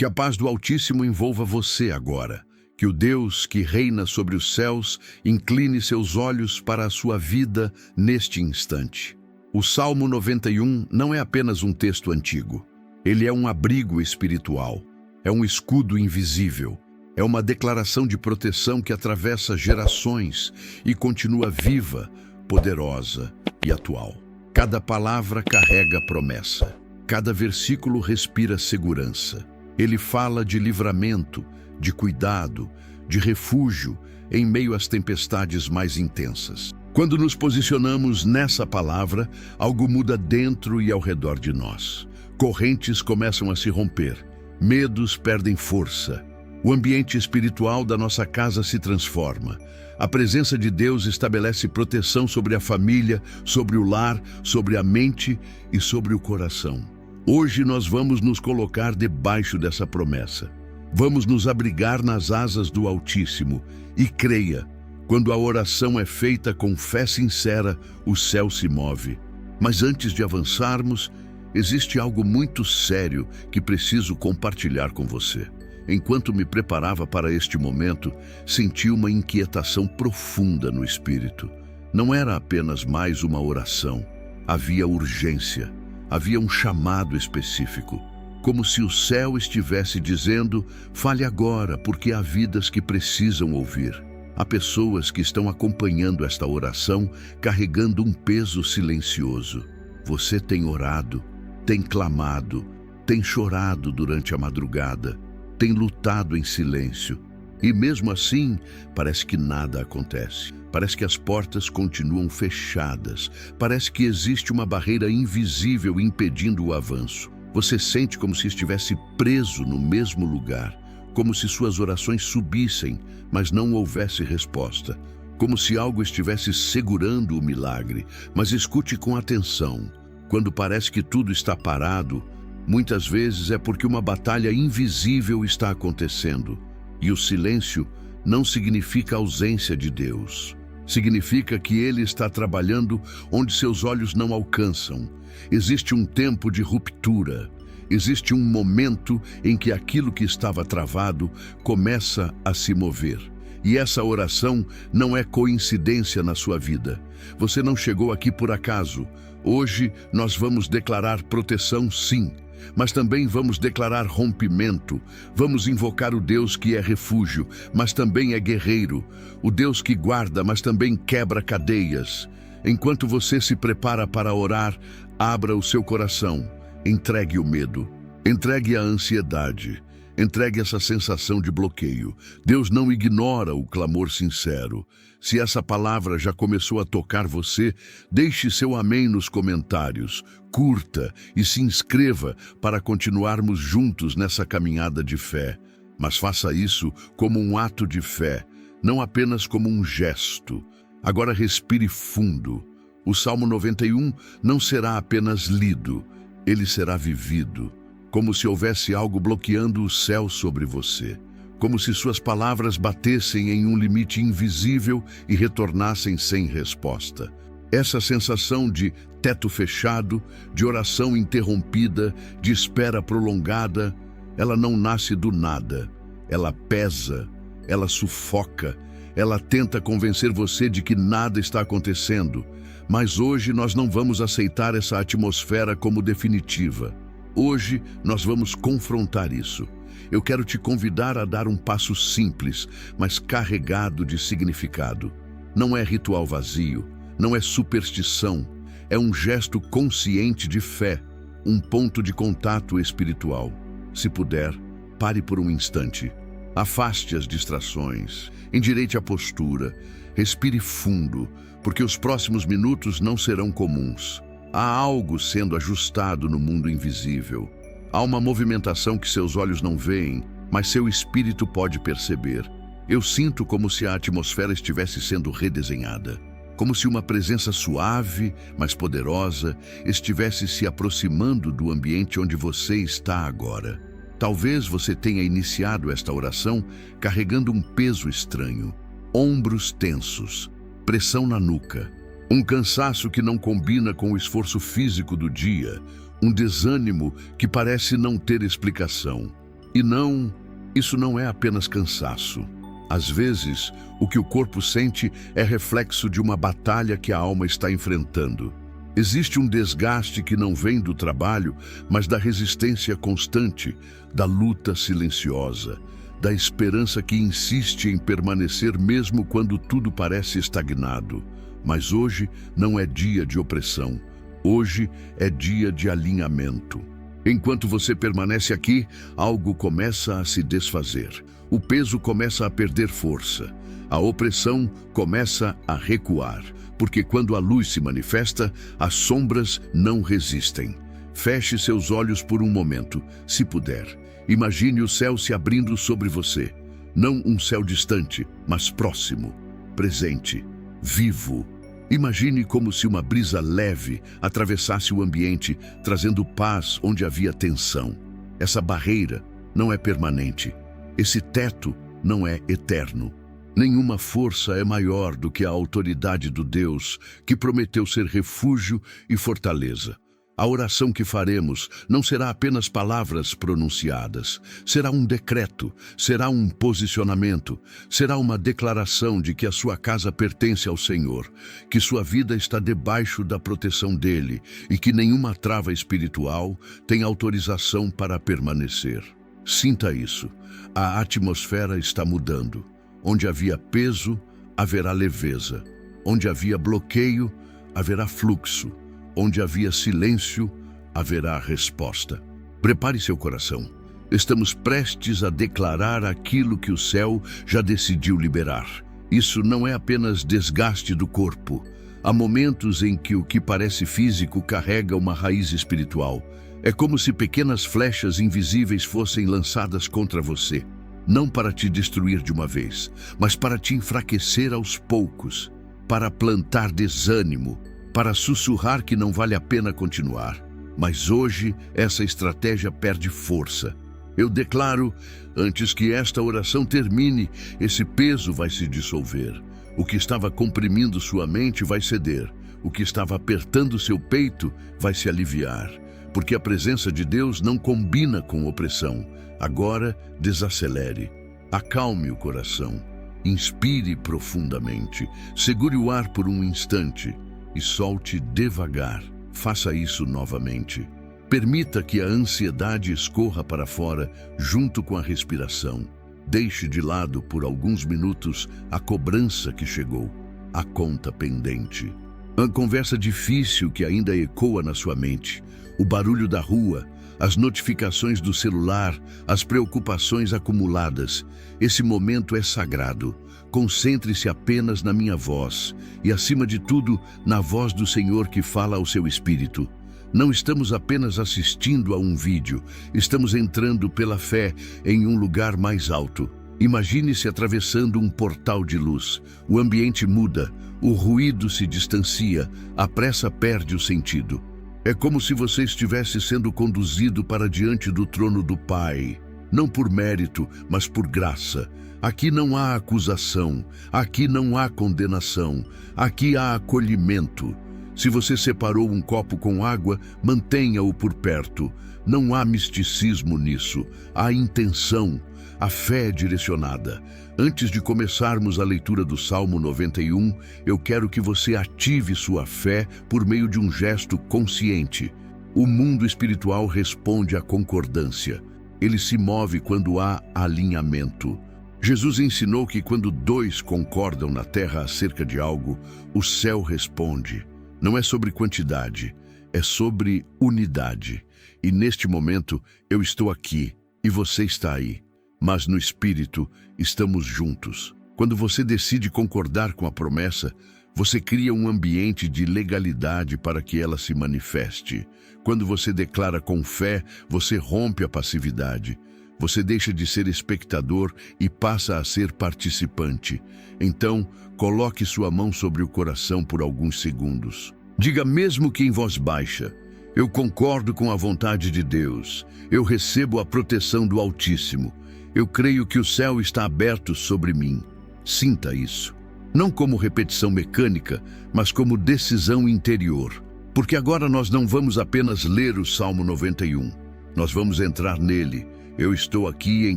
Que a paz do Altíssimo envolva você agora. Que o Deus que reina sobre os céus incline seus olhos para a sua vida neste instante. O Salmo 91 não é apenas um texto antigo. Ele é um abrigo espiritual. É um escudo invisível. É uma declaração de proteção que atravessa gerações e continua viva, poderosa e atual. Cada palavra carrega promessa. Cada versículo respira segurança. Ele fala de livramento, de cuidado, de refúgio em meio às tempestades mais intensas. Quando nos posicionamos nessa palavra, algo muda dentro e ao redor de nós. Correntes começam a se romper, medos perdem força. O ambiente espiritual da nossa casa se transforma. A presença de Deus estabelece proteção sobre a família, sobre o lar, sobre a mente e sobre o coração. Hoje nós vamos nos colocar debaixo dessa promessa. Vamos nos abrigar nas asas do Altíssimo e creia, quando a oração é feita com fé sincera, o céu se move. Mas antes de avançarmos, existe algo muito sério que preciso compartilhar com você. Enquanto me preparava para este momento, senti uma inquietação profunda no espírito. Não era apenas mais uma oração. Havia urgência, havia um chamado específico. Como se o céu estivesse dizendo, fale agora, porque há vidas que precisam ouvir. Há pessoas que estão acompanhando esta oração, carregando um peso silencioso. Você tem orado, tem clamado, tem chorado durante a madrugada, tem lutado em silêncio. E mesmo assim, parece que nada acontece. Parece que as portas continuam fechadas. Parece que existe uma barreira invisível impedindo o avanço. Você sente como se estivesse preso no mesmo lugar, como se suas orações subissem, mas não houvesse resposta, como se algo estivesse segurando o milagre. Mas escute com atenção. Quando parece que tudo está parado, muitas vezes é porque uma batalha invisível está acontecendo. E o silêncio não significa ausência de Deus. Significa que Ele está trabalhando onde seus olhos não alcançam. Existe um tempo de ruptura. Existe um momento em que aquilo que estava travado começa a se mover. E essa oração não é coincidência na sua vida. Você não chegou aqui por acaso. Hoje nós vamos declarar proteção, sim, mas também vamos declarar rompimento. Vamos invocar o Deus que é refúgio, mas também é guerreiro. O Deus que guarda, mas também quebra cadeias. Enquanto você se prepara para orar, abra o seu coração. Entregue o medo. Entregue a ansiedade. Entregue essa sensação de bloqueio. Deus não ignora o clamor sincero. Se essa palavra já começou a tocar você, deixe seu amém nos comentários, curta e se inscreva para continuarmos juntos nessa caminhada de fé. Mas faça isso como um ato de fé, não apenas como um gesto. Agora respire fundo. O Salmo 91 não será apenas lido, ele será vivido. Como se houvesse algo bloqueando o céu sobre você. Como se suas palavras batessem em um limite invisível e retornassem sem resposta. Essa sensação de teto fechado, de oração interrompida, de espera prolongada, ela não nasce do nada. Ela pesa, ela sufoca, ela tenta convencer você de que nada está acontecendo. Mas hoje nós não vamos aceitar essa atmosfera como definitiva. Hoje nós vamos confrontar isso. Eu quero te convidar a dar um passo simples, mas carregado de significado. Não é ritual vazio, não é superstição, é um gesto consciente de fé, um ponto de contato espiritual. Se puder, pare por um instante. Afaste as distrações, endireite a postura, respire fundo, porque os próximos minutos não serão comuns. Há algo sendo ajustado no mundo invisível. Há uma movimentação que seus olhos não veem, mas seu espírito pode perceber. Eu sinto como se a atmosfera estivesse sendo redesenhada. Como se uma presença suave, mas poderosa, estivesse se aproximando do ambiente onde você está agora. Talvez você tenha iniciado esta oração carregando um peso estranho. Ombros tensos, pressão na nuca. Um cansaço que não combina com o esforço físico do dia, um desânimo que parece não ter explicação. E não, isso não é apenas cansaço. Às vezes, o que o corpo sente é reflexo de uma batalha que a alma está enfrentando. Existe um desgaste que não vem do trabalho, mas da resistência constante, da luta silenciosa, da esperança que insiste em permanecer mesmo quando tudo parece estagnado. Mas hoje não é dia de opressão. Hoje é dia de alinhamento. Enquanto você permanece aqui, algo começa a se desfazer. O peso começa a perder força. A opressão começa a recuar, porque quando a luz se manifesta, as sombras não resistem. Feche seus olhos por um momento, se puder. Imagine o céu se abrindo sobre você. Não um céu distante, mas próximo, presente, vivo. Imagine como se uma brisa leve atravessasse o ambiente, trazendo paz onde havia tensão. Essa barreira não é permanente. Esse teto não é eterno. Nenhuma força é maior do que a autoridade do Deus que prometeu ser refúgio e fortaleza. A oração que faremos não será apenas palavras pronunciadas. Será um decreto, será um posicionamento, será uma declaração de que a sua casa pertence ao Senhor, que sua vida está debaixo da proteção dele e que nenhuma trava espiritual tem autorização para permanecer. Sinta isso. A atmosfera está mudando. Onde havia peso, haverá leveza. Onde havia bloqueio, haverá fluxo. Onde havia silêncio, haverá resposta. Prepare seu coração. Estamos prestes a declarar aquilo que o céu já decidiu liberar. Isso não é apenas desgaste do corpo. Há momentos em que o que parece físico carrega uma raiz espiritual. É como se pequenas flechas invisíveis fossem lançadas contra você. Não para te destruir de uma vez, mas para te enfraquecer aos poucos, para plantar desânimo, para sussurrar que não vale a pena continuar. Mas hoje essa estratégia perde força. Eu declaro, antes que esta oração termine, esse peso vai se dissolver. O que estava comprimindo sua mente vai ceder. O que estava apertando seu peito vai se aliviar. Porque a presença de Deus não combina com opressão. Agora, desacelere. Acalme o coração. Inspire profundamente. Segure o ar por um instante e solte devagar. Faça isso novamente. Permita que a ansiedade escorra para fora junto com a respiração. Deixe de lado por alguns minutos a cobrança que chegou, a conta pendente. A conversa difícil que ainda ecoa na sua mente, o barulho da rua, as notificações do celular, as preocupações acumuladas. Esse momento é sagrado. Concentre-se apenas na minha voz e, acima de tudo, na voz do Senhor que fala ao seu espírito. Não estamos apenas assistindo a um vídeo, estamos entrando pela fé em um lugar mais alto. Imagine-se atravessando um portal de luz. O ambiente muda, o ruído se distancia, a pressa perde o sentido. É como se você estivesse sendo conduzido para diante do trono do Pai. Não por mérito, mas por graça. Aqui não há acusação, aqui não há condenação, aqui há acolhimento. Se você separou um copo com água, mantenha-o por perto. Não há misticismo nisso, há intenção, a fé é direcionada. Antes de começarmos a leitura do Salmo 91, eu quero que você ative sua fé por meio de um gesto consciente. O mundo espiritual responde à concordância. Ele se move quando há alinhamento. Jesus ensinou que quando dois concordam na terra acerca de algo, o céu responde. Não é sobre quantidade, é sobre unidade. E neste momento eu estou aqui e você está aí. Mas no Espírito estamos juntos. Quando você decide concordar com a promessa, você cria um ambiente de legalidade para que ela se manifeste. Quando você declara com fé, você rompe a passividade. Você deixa de ser espectador e passa a ser participante. Então, coloque sua mão sobre o coração por alguns segundos. Diga mesmo que em voz baixa: eu concordo com a vontade de Deus. Eu recebo a proteção do Altíssimo. Eu creio que o céu está aberto sobre mim. Sinta isso. Não como repetição mecânica, mas como decisão interior. Porque agora nós não vamos apenas ler o Salmo 91. Nós vamos entrar nele, Eu estou aqui em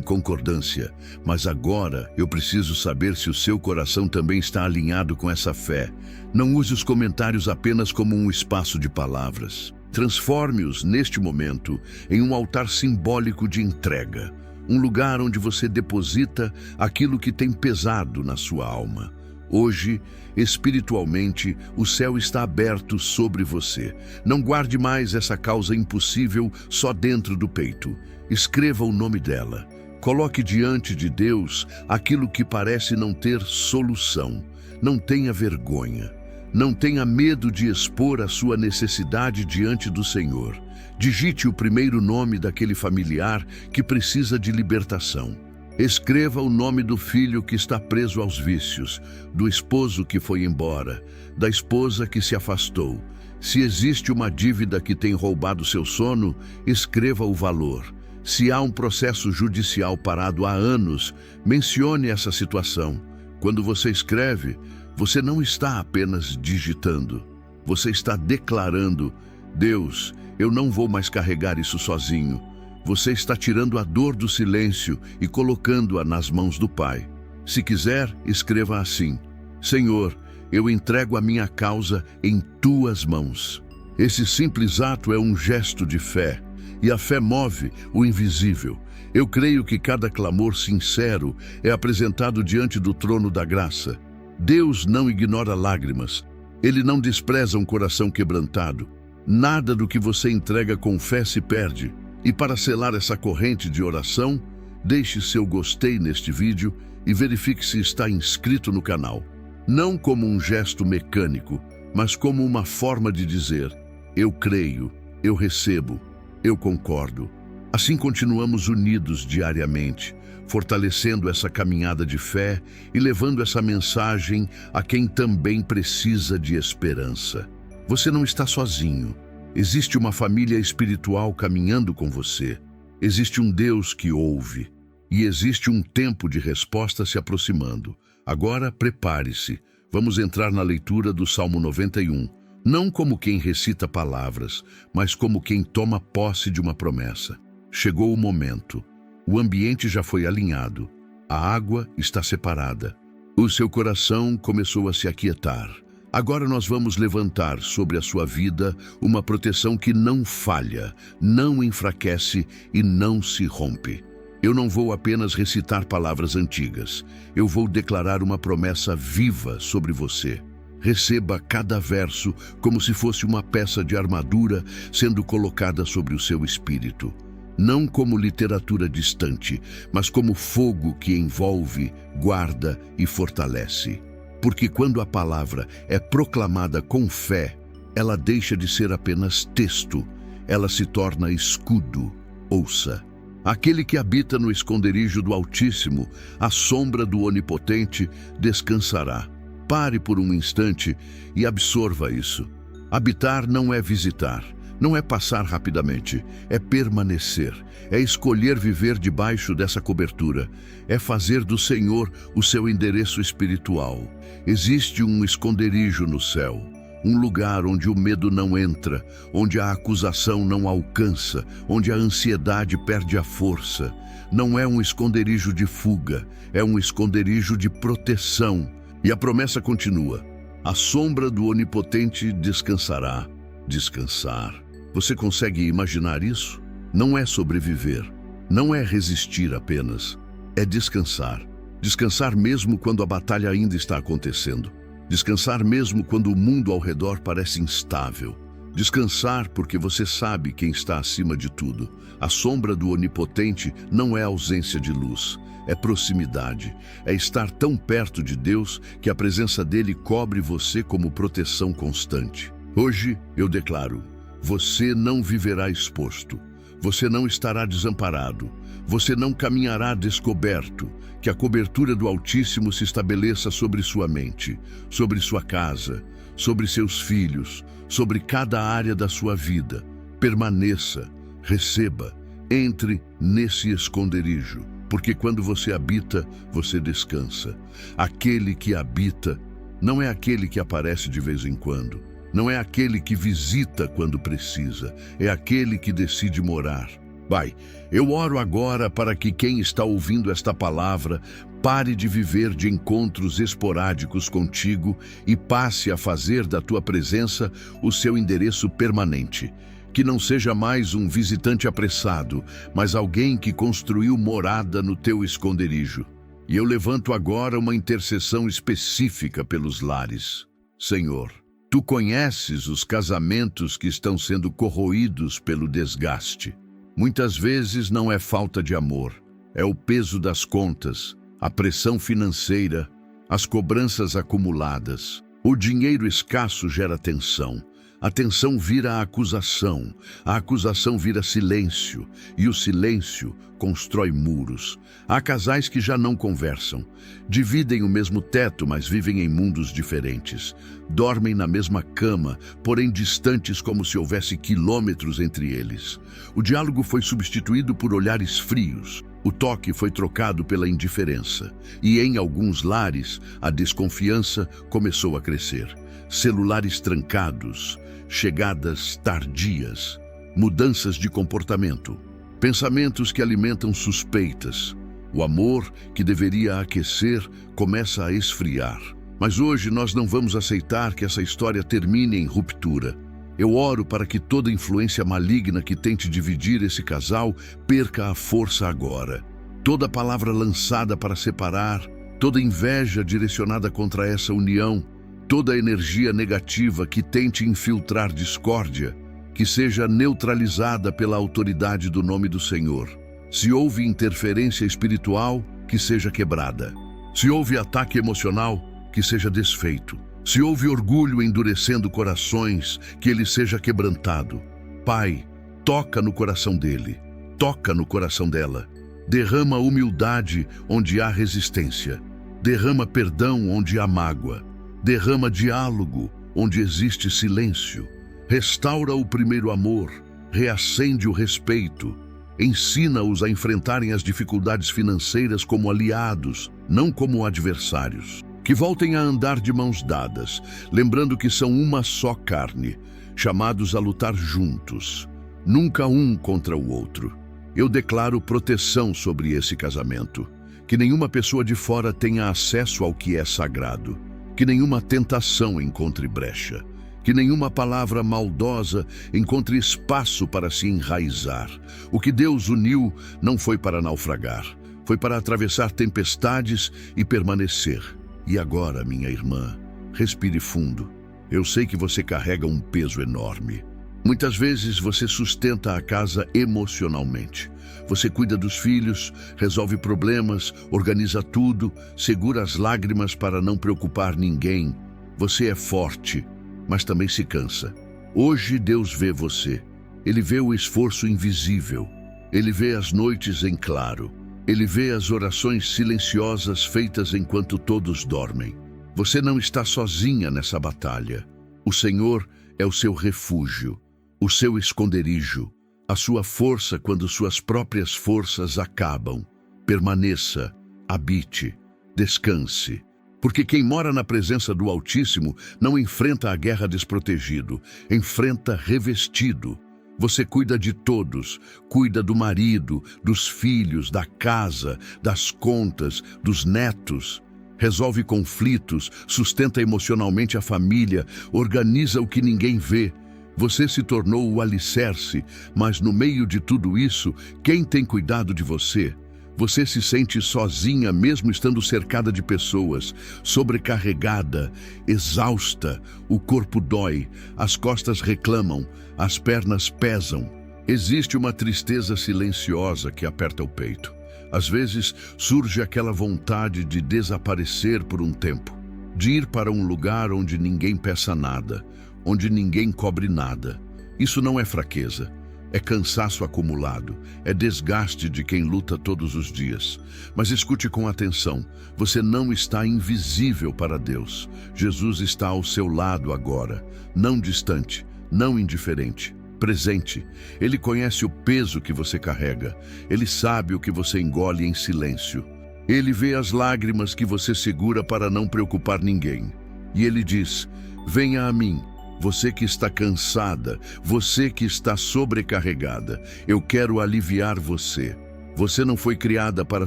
concordância, mas agora eu preciso saber se o seu coração também está alinhado com essa fé. Não use os comentários apenas como um espaço de palavras. Transforme-os, neste momento, em um altar simbólico de entrega, um lugar onde você deposita aquilo que tem pesado na sua alma. Hoje, espiritualmente, o céu está aberto sobre você. Não guarde mais essa causa impossível só dentro do peito. Escreva o nome dela. Coloque diante de Deus aquilo que parece não ter solução. Não tenha vergonha. Não tenha medo de expor a sua necessidade diante do Senhor. Digite o primeiro nome daquele familiar que precisa de libertação. Escreva o nome do filho que está preso aos vícios, do esposo que foi embora, da esposa que se afastou. Se existe uma dívida que tem roubado seu sono, escreva o valor. Se há um processo judicial parado há anos, mencione essa situação. Quando você escreve, você não está apenas digitando. Você está declarando: Deus, eu não vou mais carregar isso sozinho. Você está tirando a dor do silêncio e colocando-a nas mãos do Pai. Se quiser, escreva assim: Senhor, eu entrego a minha causa em tuas mãos. Esse simples ato é um gesto de fé, e a fé move o invisível. Eu creio que cada clamor sincero é apresentado diante do trono da graça. Deus não ignora lágrimas. Ele não despreza um coração quebrantado. Nada do que você entrega com fé se perde. E para selar essa corrente de oração, deixe seu gostei neste vídeo e verifique se está inscrito no canal. Não como um gesto mecânico, mas como uma forma de dizer: eu creio, eu recebo, eu concordo. Assim continuamos unidos diariamente, fortalecendo essa caminhada de fé e levando essa mensagem a quem também precisa de esperança. Você não está sozinho. Existe uma família espiritual caminhando com você. Existe um Deus que ouve. E existe um tempo de resposta se aproximando. Agora, prepare-se. Vamos entrar na leitura do Salmo 91. Não como quem recita palavras, mas como quem toma posse de uma promessa. Chegou o momento. O ambiente já foi alinhado. A água está separada. O seu coração começou a se aquietar. Agora nós vamos levantar sobre a sua vida uma proteção que não falha, não enfraquece e não se rompe. Eu não vou apenas recitar palavras antigas. Eu vou declarar uma promessa viva sobre você. Receba cada verso como se fosse uma peça de armadura sendo colocada sobre o seu espírito. Não como literatura distante, mas como fogo que envolve, guarda e fortalece. Porque quando a palavra é proclamada com fé, ela deixa de ser apenas texto, ela se torna escudo. Ouça: aquele que habita no esconderijo do Altíssimo, à sombra do Onipotente, descansará. Pare por um instante e absorva isso. Habitar não é visitar, não é passar rapidamente, é permanecer, é escolher viver debaixo dessa cobertura, é fazer do Senhor o seu endereço espiritual. Existe um esconderijo no céu, um lugar onde o medo não entra, onde a acusação não alcança, onde a ansiedade perde a força. Não é um esconderijo de fuga, é um esconderijo de proteção. E a promessa continua: a sombra do Onipotente descansará. Descansar. Você consegue imaginar isso? Não é sobreviver, não é resistir apenas, é descansar. Descansar mesmo quando a batalha ainda está acontecendo. Descansar mesmo quando o mundo ao redor parece instável. Descansar porque você sabe quem está acima de tudo. A sombra do Onipotente não é ausência de luz, é proximidade. É estar tão perto de Deus que a presença dele cobre você como proteção constante. Hoje eu declaro: você não viverá exposto. Você não estará desamparado. Você não caminhará descoberto. Que a cobertura do Altíssimo se estabeleça sobre sua mente, sobre sua casa, sobre seus filhos, sobre cada área da sua vida. Permaneça, receba, entre nesse esconderijo, porque quando você habita, você descansa. Aquele que habita não é aquele que aparece de vez em quando. Não é aquele que visita quando precisa, é aquele que decide morar. Pai, eu oro agora para que quem está ouvindo esta palavra pare de viver de encontros esporádicos contigo e passe a fazer da tua presença o seu endereço permanente. Que não seja mais um visitante apressado, mas alguém que construiu morada no teu esconderijo. E eu levanto agora uma intercessão específica pelos lares. Senhor, tu conheces os casamentos que estão sendo corroídos pelo desgaste. Muitas vezes não é falta de amor, é o peso das contas, a pressão financeira, as cobranças acumuladas. O dinheiro escasso gera tensão. A tensão vira a acusação vira silêncio, e o silêncio constrói muros. Há casais que já não conversam, dividem o mesmo teto, mas vivem em mundos diferentes. Dormem na mesma cama, porém distantes como se houvesse quilômetros entre eles. O diálogo foi substituído por olhares frios. O toque foi trocado pela indiferença. E em alguns lares, a desconfiança começou a crescer. Celulares trancados, chegadas tardias, mudanças de comportamento, pensamentos que alimentam suspeitas. O amor, que deveria aquecer, começa a esfriar. Mas hoje nós não vamos aceitar que essa história termine em ruptura. Eu oro para que toda influência maligna que tente dividir esse casal perca a força agora. Toda palavra lançada para separar, toda inveja direcionada contra essa união, toda energia negativa que tente infiltrar discórdia, que seja neutralizada pela autoridade do nome do Senhor. Se houve interferência espiritual, que seja quebrada. Se houve ataque emocional, que seja desfeito. Se houve orgulho endurecendo corações, que ele seja quebrantado. Pai, toca no coração dele, toca no coração dela. Derrama humildade onde há resistência. Derrama perdão onde há mágoa. Derrama diálogo onde existe silêncio. Restaura o primeiro amor, reacende o respeito. Ensina-os a enfrentarem as dificuldades financeiras como aliados, não como adversários. Que voltem a andar de mãos dadas, lembrando que são uma só carne, chamados a lutar juntos, nunca um contra o outro. Eu declaro proteção sobre esse casamento. Que nenhuma pessoa de fora tenha acesso ao que é sagrado. Que nenhuma tentação encontre brecha. Que nenhuma palavra maldosa encontre espaço para se enraizar. O que Deus uniu não foi para naufragar, foi para atravessar tempestades e permanecer. E agora, minha irmã, respire fundo. Eu sei que você carrega um peso enorme. Muitas vezes você sustenta a casa emocionalmente. Você cuida dos filhos, resolve problemas, organiza tudo, segura as lágrimas para não preocupar ninguém. Você é forte, mas também se cansa. Hoje Deus vê você. Ele vê o esforço invisível. Ele vê as noites em claro. Ele vê as orações silenciosas feitas enquanto todos dormem. Você não está sozinha nessa batalha. O Senhor é o seu refúgio, o seu esconderijo, a sua força quando suas próprias forças acabam. Permaneça, habite, descanse. Porque quem mora na presença do Altíssimo não enfrenta a guerra desprotegido, enfrenta revestido. Você cuida de todos, cuida do marido, dos filhos, da casa, das contas, dos netos. Resolve conflitos, sustenta emocionalmente a família, organiza o que ninguém vê. Você se tornou o alicerce, mas no meio de tudo isso, quem tem cuidado de você? Você se sente sozinha mesmo estando cercada de pessoas, sobrecarregada, exausta, o corpo dói, as costas reclamam, as pernas pesam. Existe uma tristeza silenciosa que aperta o peito. Às vezes surge aquela vontade de desaparecer por um tempo, de ir para um lugar onde ninguém peça nada, onde ninguém cobre nada. Isso não é fraqueza. É cansaço acumulado, é desgaste de quem luta todos os dias. Mas escute com atenção, você não está invisível para Deus. Jesus está ao seu lado agora, não distante, não indiferente, presente. Ele conhece o peso que você carrega, ele sabe o que você engole em silêncio. Ele vê as lágrimas que você segura para não preocupar ninguém. E ele diz: venha a mim, Você que está cansada, você que está sobrecarregada, eu quero aliviar você. Você não foi criada para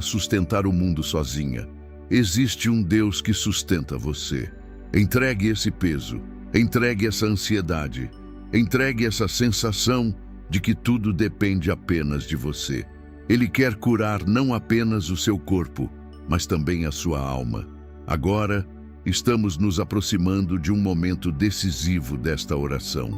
sustentar o mundo sozinha. Existe um Deus que sustenta você. Entregue esse peso, entregue essa ansiedade, entregue essa sensação de que tudo depende apenas de você. Ele quer curar não apenas o seu corpo, mas também a sua alma. Agora, estamos nos aproximando de um momento decisivo desta oração.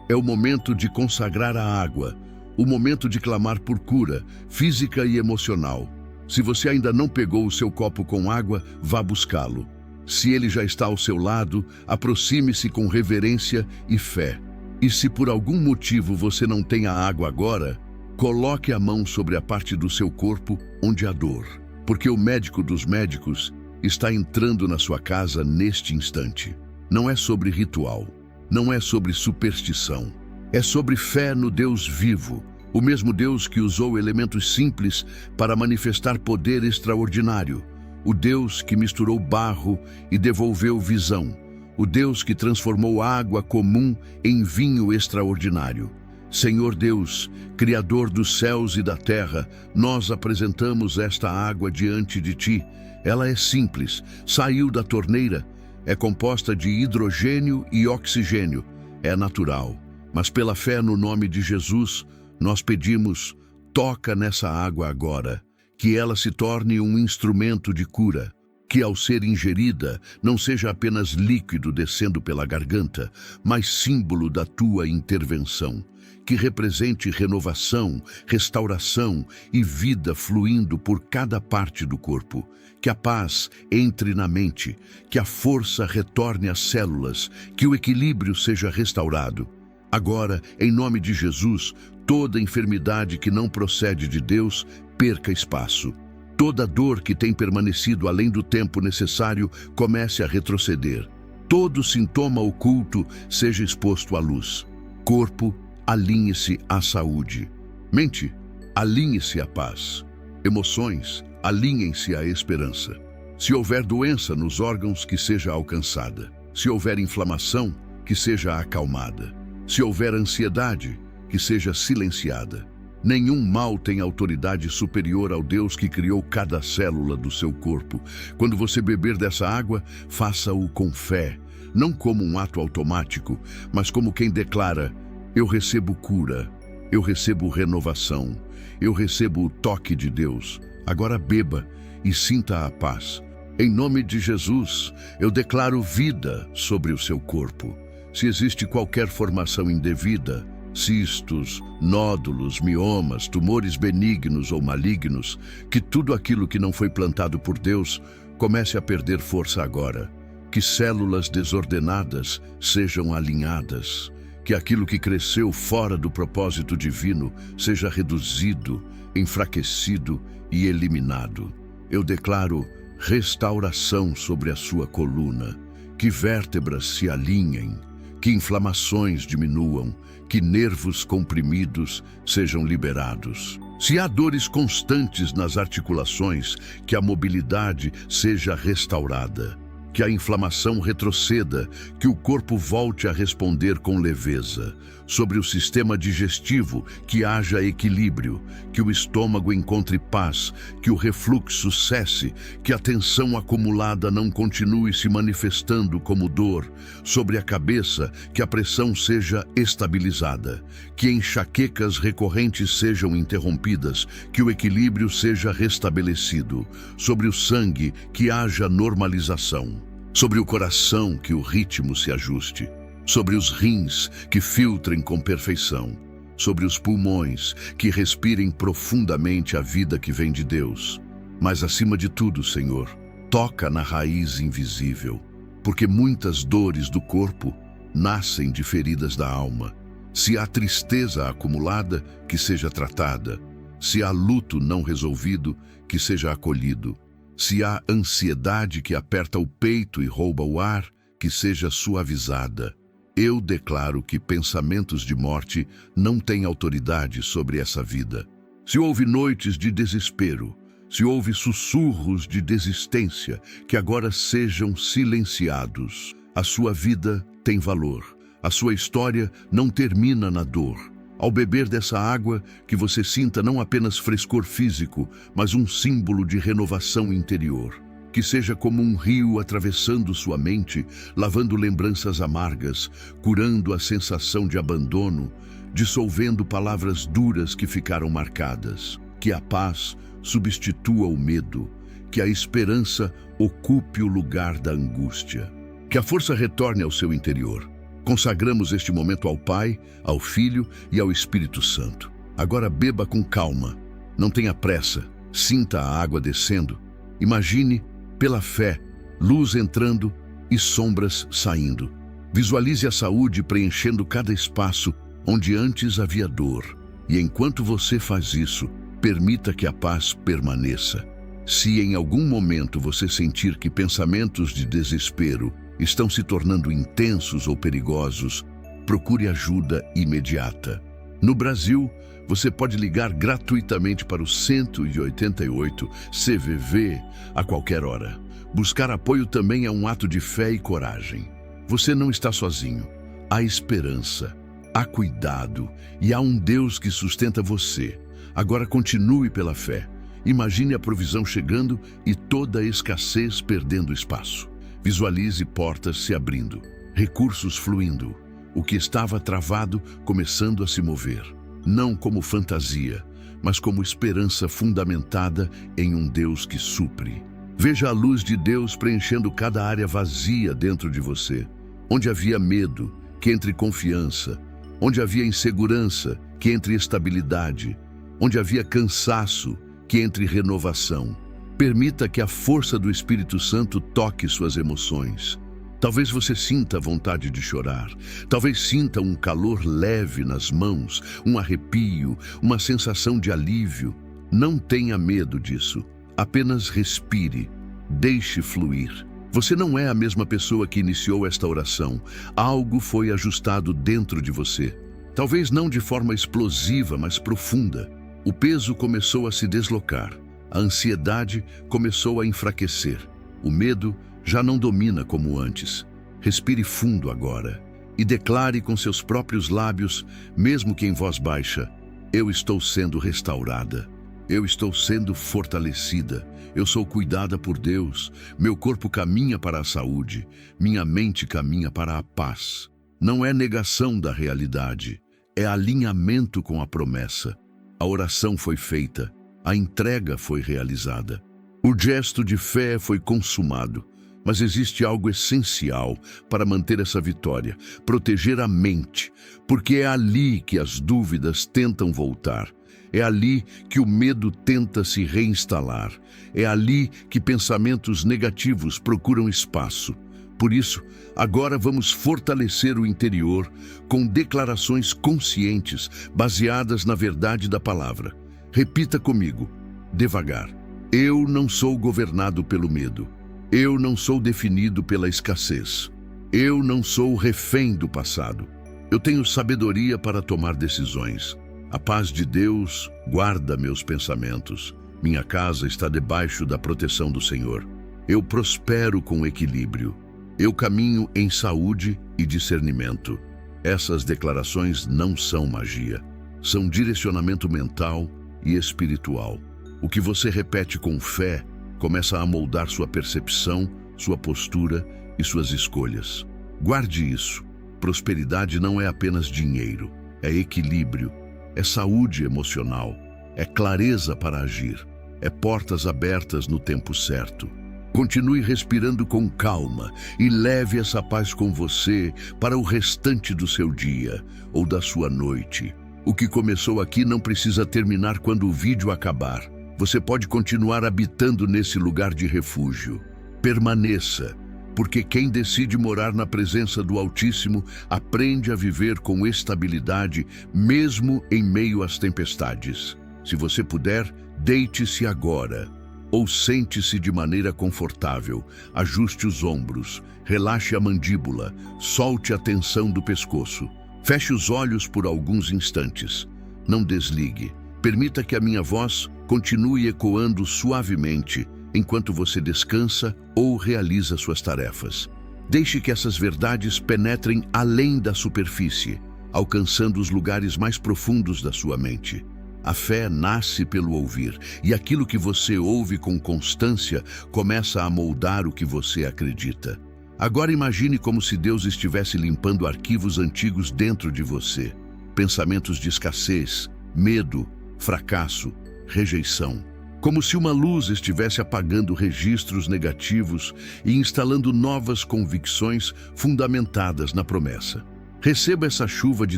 É o momento de consagrar a água, o momento de clamar por cura, física e emocional. Se você ainda não pegou o seu copo com água, vá buscá-lo. Se ele já está ao seu lado, aproxime-se com reverência e fé. E se por algum motivo você não tem a água agora, coloque a mão sobre a parte do seu corpo onde há dor, porque o médico dos médicos está entrando na sua casa neste instante. Não é sobre ritual, não é sobre superstição, é sobre fé no Deus vivo, o mesmo Deus que usou elementos simples para manifestar poder extraordinário, o Deus que misturou barro e devolveu visão, o Deus que transformou água comum em vinho extraordinário. Senhor Deus, Criador dos céus e da terra, nós apresentamos esta água diante de Ti. Ela é simples, saiu da torneira, é composta de hidrogênio e oxigênio, é natural. Mas pela fé no nome de Jesus, nós pedimos, toca nessa água agora, que ela se torne um instrumento de cura, que ao ser ingerida não seja apenas líquido descendo pela garganta, mas símbolo da Tua intervenção, que represente renovação, restauração e vida fluindo por cada parte do corpo. Que a paz entre na mente, que a força retorne às células, que o equilíbrio seja restaurado. Agora, em nome de Jesus, toda enfermidade que não procede de Deus perca espaço. Toda dor que tem permanecido além do tempo necessário comece a retroceder. Todo sintoma oculto seja exposto à luz. Corpo, alinhe-se à saúde. Mente, alinhe-se à paz. Emoções, alinhem-se à esperança. Se houver doença nos órgãos, que seja alcançada. Se houver inflamação, que seja acalmada. Se houver ansiedade, que seja silenciada. Nenhum mal tem autoridade superior ao Deus que criou cada célula do seu corpo. Quando você beber dessa água, faça-o com fé, não como um ato automático, mas como quem declara: eu recebo cura, eu recebo renovação, eu recebo o toque de Deus. Agora beba e sinta a paz. Em nome de Jesus, eu declaro vida sobre o seu corpo. Se existe qualquer formação indevida, cistos, nódulos, miomas, tumores benignos ou malignos, que tudo aquilo que não foi plantado por Deus comece a perder força agora. Que células desordenadas sejam alinhadas. Que aquilo que cresceu fora do propósito divino seja reduzido, enfraquecido e eliminado. Eu declaro restauração sobre a sua coluna. Que vértebras se alinhem, que inflamações diminuam, que nervos comprimidos sejam liberados. Se há dores constantes nas articulações, que a mobilidade seja restaurada. Que a inflamação retroceda, que o corpo volte a responder com leveza. Sobre o sistema digestivo, que haja equilíbrio, que o estômago encontre paz, que o refluxo cesse, que a tensão acumulada não continue se manifestando como dor. Sobre a cabeça, que a pressão seja estabilizada, que enxaquecas recorrentes sejam interrompidas, que o equilíbrio seja restabelecido. Sobre o sangue, que haja normalização. Sobre o coração, que o ritmo se ajuste. Sobre os rins, que filtrem com perfeição. Sobre os pulmões, que respirem profundamente a vida que vem de Deus. Mas acima de tudo, Senhor, toca na raiz invisível, porque muitas dores do corpo nascem de feridas da alma. Se há tristeza acumulada, que seja tratada. Se há luto não resolvido, que seja acolhido. Se há ansiedade que aperta o peito e rouba o ar, que seja suavizada. Eu declaro que pensamentos de morte não têm autoridade sobre essa vida. Se houve noites de desespero, se houve sussurros de desistência, que agora sejam silenciados. A sua vida tem valor, A sua história não termina na dor. Ao beber dessa água, que você sinta não apenas frescor físico, mas um símbolo de renovação interior. Que seja como um rio atravessando sua mente, lavando lembranças amargas, curando a sensação de abandono, dissolvendo palavras duras que ficaram marcadas. Que a paz substitua o medo, que a esperança ocupe o lugar da angústia. Que a força retorne ao seu interior. Consagramos este momento ao Pai, ao Filho e ao Espírito Santo. Agora beba com calma. Não tenha pressa. Sinta a água descendo. Imagine, pela fé, luz entrando e sombras saindo. Visualize a saúde preenchendo cada espaço onde antes havia dor. E enquanto você faz isso, permita que a paz permaneça. Se em algum momento você sentir que pensamentos de desespero estão se tornando intensos ou perigosos, procure ajuda imediata. No Brasil, você pode ligar gratuitamente para o 188 CVV a qualquer hora. Buscar apoio também é um ato de fé e coragem. Você não está sozinho. Há esperança, há cuidado e há um Deus que sustenta você. Agora continue pela fé. Imagine a provisão chegando e toda a escassez perdendo espaço. Visualize portas se abrindo, recursos fluindo, o que estava travado começando a se mover. Não como fantasia, mas como esperança fundamentada em um Deus que supre. Veja a luz de Deus preenchendo cada área vazia dentro de você. Onde havia medo, que entre confiança. Onde havia insegurança, que entre estabilidade. Onde havia cansaço, que entre renovação. Permita que a força do Espírito Santo toque suas emoções. Talvez você sinta vontade de chorar. Talvez sinta um calor leve nas mãos, um arrepio, uma sensação de alívio. Não tenha medo disso. Apenas respire. Deixe fluir. Você não é a mesma pessoa que iniciou esta oração. Algo foi ajustado dentro de você. Talvez não de forma explosiva, mas profunda. O peso começou a se deslocar. A ansiedade começou a enfraquecer. O medo já não domina como antes. Respire fundo agora e declare com seus próprios lábios, mesmo que em voz baixa: eu estou sendo restaurada. Eu estou sendo fortalecida. Eu sou cuidada por Deus. Meu corpo caminha para a saúde. Minha mente caminha para a paz. Não é negação da realidade. É alinhamento com a promessa. A oração foi feita. A entrega foi realizada. O gesto de fé foi consumado. Mas existe algo essencial para manter essa vitória: proteger a mente, porque é ali que as dúvidas tentam voltar. É ali que o medo tenta se reinstalar. É ali que pensamentos negativos procuram espaço. Por isso, agora vamos fortalecer o interior com declarações conscientes, baseadas na verdade da palavra. Repita comigo, devagar. Eu não sou governado pelo medo. Eu não sou definido pela escassez. Eu não sou refém do passado. Eu tenho sabedoria para tomar decisões. A paz de Deus guarda meus pensamentos. Minha casa está debaixo da proteção do Senhor. Eu prospero com equilíbrio. Eu caminho em saúde e discernimento. Essas declarações não são magia. São direcionamento mental e espiritual. O que você repete com fé começa a moldar sua percepção, sua postura e suas escolhas. Guarde isso. Prosperidade não é apenas dinheiro. É equilíbrio. É saúde emocional. É clareza para agir. É portas abertas no tempo certo. Continue respirando com calma e leve essa paz com você para o restante do seu dia ou da sua noite. O que começou aqui não precisa terminar quando o vídeo acabar. Você pode continuar habitando nesse lugar de refúgio. Permaneça, porque quem decide morar na presença do Altíssimo aprende a viver com estabilidade, mesmo em meio às tempestades. Se você puder, deite-se agora, ou sente-se de maneira confortável, ajuste os ombros, relaxe a mandíbula, solte a tensão do pescoço. Feche os olhos por alguns instantes. Não desligue. Permita que a minha voz continue ecoando suavemente enquanto você descansa ou realiza suas tarefas. Deixe que essas verdades penetrem além da superfície, alcançando os lugares mais profundos da sua mente. A fé nasce pelo ouvir, e aquilo que você ouve com constância começa a moldar o que você acredita. Agora imagine como se Deus estivesse limpando arquivos antigos dentro de você. Pensamentos de escassez, medo, fracasso, rejeição. Como se uma luz estivesse apagando registros negativos e instalando novas convicções fundamentadas na promessa. Receba essa chuva de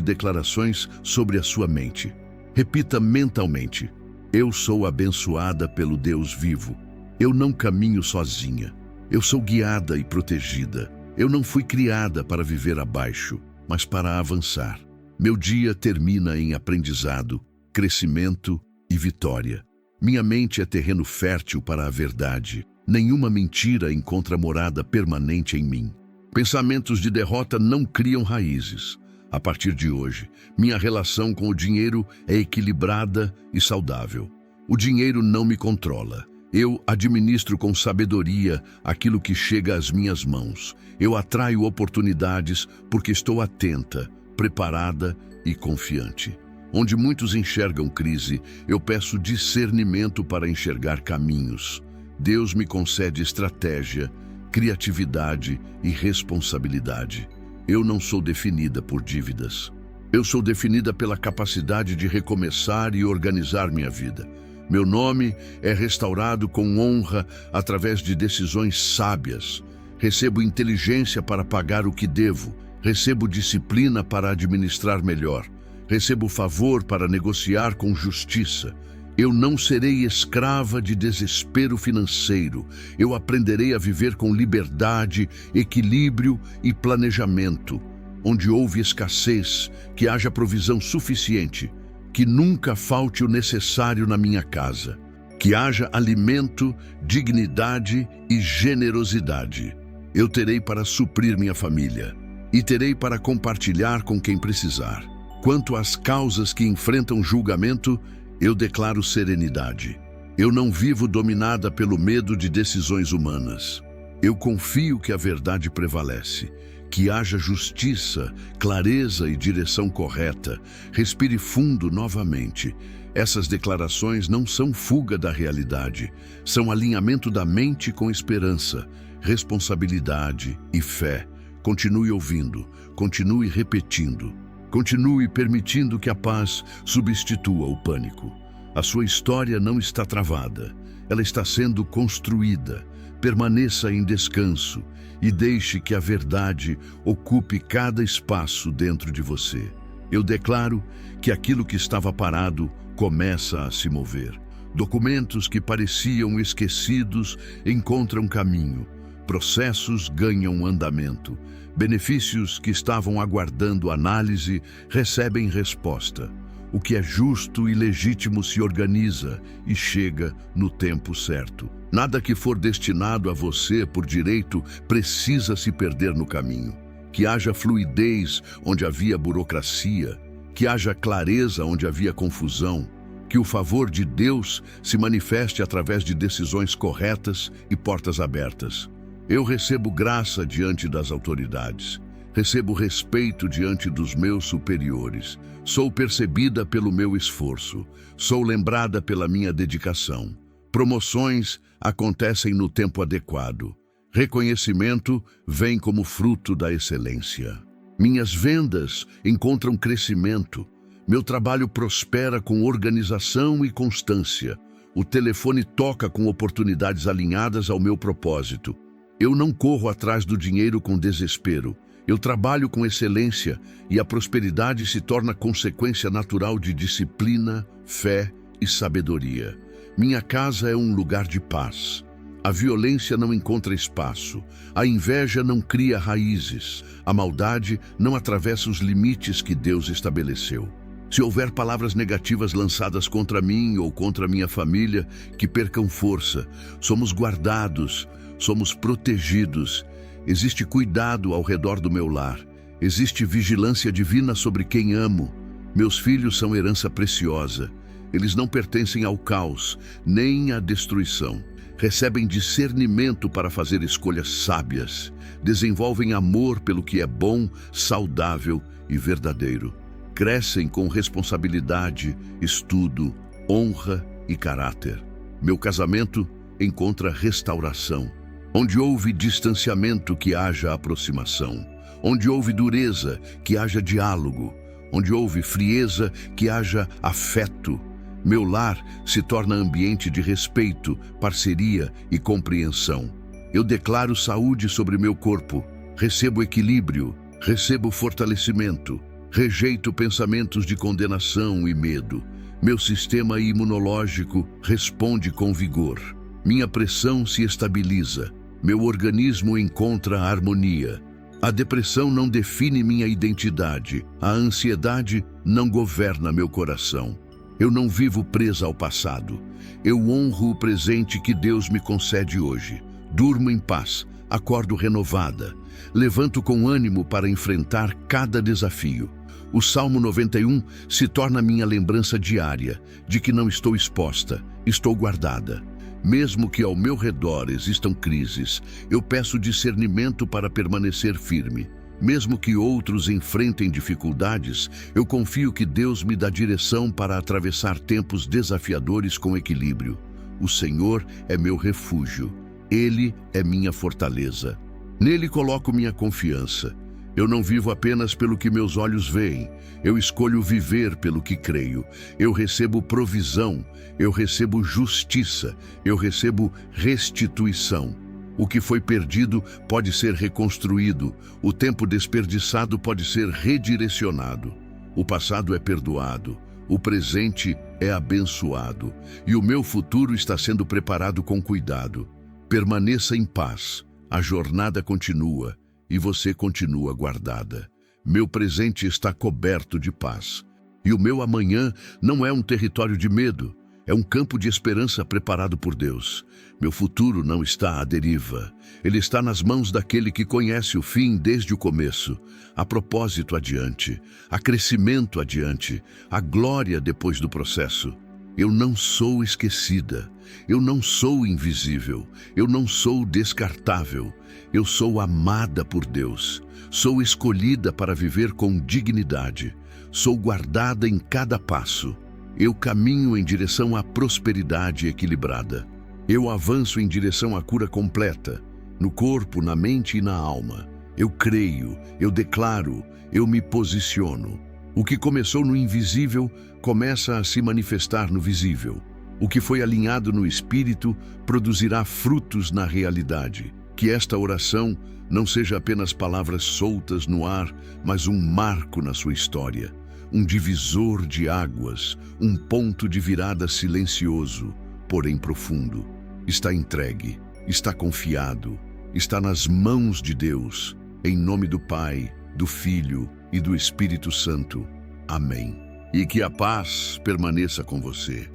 declarações sobre a sua mente. Repita mentalmente: eu sou abençoada pelo Deus vivo. Eu não caminho sozinha. Eu sou guiada e protegida. Eu não fui criada para viver abaixo, mas para avançar. Meu dia termina em aprendizado, crescimento e vitória. Minha mente é terreno fértil para a verdade. Nenhuma mentira encontra morada permanente em mim. Pensamentos de derrota não criam raízes. A partir de hoje, minha relação com o dinheiro é equilibrada e saudável. O dinheiro não me controla. Eu administro com sabedoria aquilo que chega às minhas mãos. Eu atraio oportunidades porque estou atenta, preparada e confiante. Onde muitos enxergam crise, eu peço discernimento para enxergar caminhos. Deus me concede estratégia, criatividade e responsabilidade. Eu não sou definida por dívidas. Eu sou definida pela capacidade de recomeçar e organizar minha vida. Meu nome é restaurado com honra através de decisões sábias. Recebo inteligência para pagar o que devo. Recebo disciplina para administrar melhor. Recebo favor para negociar com justiça. Eu não serei escrava de desespero financeiro. Eu aprenderei a viver com liberdade, equilíbrio e planejamento. Onde houve escassez, que haja provisão suficiente. Que nunca falte o necessário na minha casa. Que haja alimento, dignidade e generosidade. Eu terei para suprir minha família. E terei para compartilhar com quem precisar. Quanto às causas que enfrentam julgamento, eu declaro serenidade. Eu não vivo dominada pelo medo de decisões humanas. Eu confio que a verdade prevalece, que haja justiça, clareza e direção correta. Respire fundo novamente. Essas declarações não são fuga da realidade, são alinhamento da mente com esperança, responsabilidade e fé. Continue ouvindo, continue repetindo. Continue permitindo que a paz substitua o pânico. A sua história não está travada, ela está sendo construída. Permaneça em descanso e deixe que a verdade ocupe cada espaço dentro de você. Eu declaro que aquilo que estava parado começa a se mover. Documentos que pareciam esquecidos encontram caminho. Processos ganham andamento. Benefícios que estavam aguardando análise recebem resposta. O que é justo e legítimo se organiza e chega no tempo certo. Nada que for destinado a você por direito precisa se perder no caminho. Que haja fluidez onde havia burocracia, que haja clareza onde havia confusão, que o favor de Deus se manifeste através de decisões corretas e portas abertas. Eu recebo graça diante das autoridades. Recebo respeito diante dos meus superiores. Sou percebida pelo meu esforço. Sou lembrada pela minha dedicação. Promoções acontecem no tempo adequado. Reconhecimento vem como fruto da excelência. Minhas vendas encontram crescimento. Meu trabalho prospera com organização e constância. O telefone toca com oportunidades alinhadas ao meu propósito. Eu não corro atrás do dinheiro com desespero. Eu trabalho com excelência e a prosperidade se torna consequência natural de disciplina, fé e sabedoria. Minha casa é um lugar de paz. A violência não encontra espaço. A inveja não cria raízes. A maldade não atravessa os limites que Deus estabeleceu. Se houver palavras negativas lançadas contra mim ou contra minha família, que percam força. Somos guardados. Somos protegidos. Existe cuidado ao redor do meu lar. Existe vigilância divina sobre quem amo. Meus filhos são herança preciosa. Eles não pertencem ao caos, nem à destruição. recebem discernimento para fazer escolhas sábias, desenvolvem amor pelo que é bom, saudável e verdadeiro, crescem com responsabilidade, estudo, honra e caráter. Meu casamento encontra restauração. Onde houve distanciamento, que haja aproximação. Onde houve dureza, que haja diálogo. Onde houve frieza, que haja afeto. Meu lar se torna ambiente de respeito, parceria e compreensão. Eu declaro saúde sobre meu corpo, recebo equilíbrio, recebo fortalecimento, rejeito pensamentos de condenação e medo. Meu sistema imunológico responde com vigor. Minha pressão se estabiliza. Meu organismo encontra harmonia. A depressão não define minha identidade. A ansiedade não governa meu coração. Eu não vivo presa ao passado. Eu honro o presente que Deus me concede hoje. Durmo em paz, acordo renovada. Levanto com ânimo para enfrentar cada desafio. O Salmo 91 se torna minha lembrança diária de que não estou exposta, estou guardada. Mesmo que ao meu redor existam crises, eu peço discernimento para permanecer firme. Mesmo que outros enfrentem dificuldades, eu confio que Deus me dá direção para atravessar tempos desafiadores com equilíbrio. O Senhor é meu refúgio. Ele é minha fortaleza. Nele coloco minha confiança. Eu não vivo apenas pelo que meus olhos veem. Eu escolho viver pelo que creio. Eu recebo provisão. Eu recebo justiça. Eu recebo restituição. O que foi perdido pode ser reconstruído. O tempo desperdiçado pode ser redirecionado. O passado é perdoado. O presente é abençoado. E o meu futuro está sendo preparado com cuidado. Permaneça em paz. A jornada continua. E você continua guardada. Meu presente está coberto de paz. E o meu amanhã não é um território de medo, é um campo de esperança preparado por Deus. Meu futuro não está à deriva. Ele está nas mãos daquele que conhece o fim desde o começo. Há propósito adiante, há crescimento adiante, há glória depois do processo. Eu não sou esquecida, eu não sou invisível, eu não sou descartável. Eu sou amada por Deus, sou escolhida para viver com dignidade, sou guardada em cada passo. Eu caminho em direção à prosperidade equilibrada. Eu avanço em direção à cura completa, no corpo, na mente e na alma. Eu creio, eu declaro, eu me posiciono. O que começou no invisível começa a se manifestar no visível. O que foi alinhado no espírito produzirá frutos na realidade. Que esta oração não seja apenas palavras soltas no ar, mas um marco na sua história, um divisor de águas, um ponto de virada silencioso, porém profundo. Está entregue, está confiado, está nas mãos de Deus, em nome do Pai, do Filho e do Espírito Santo. Amém. E que a paz permaneça com você.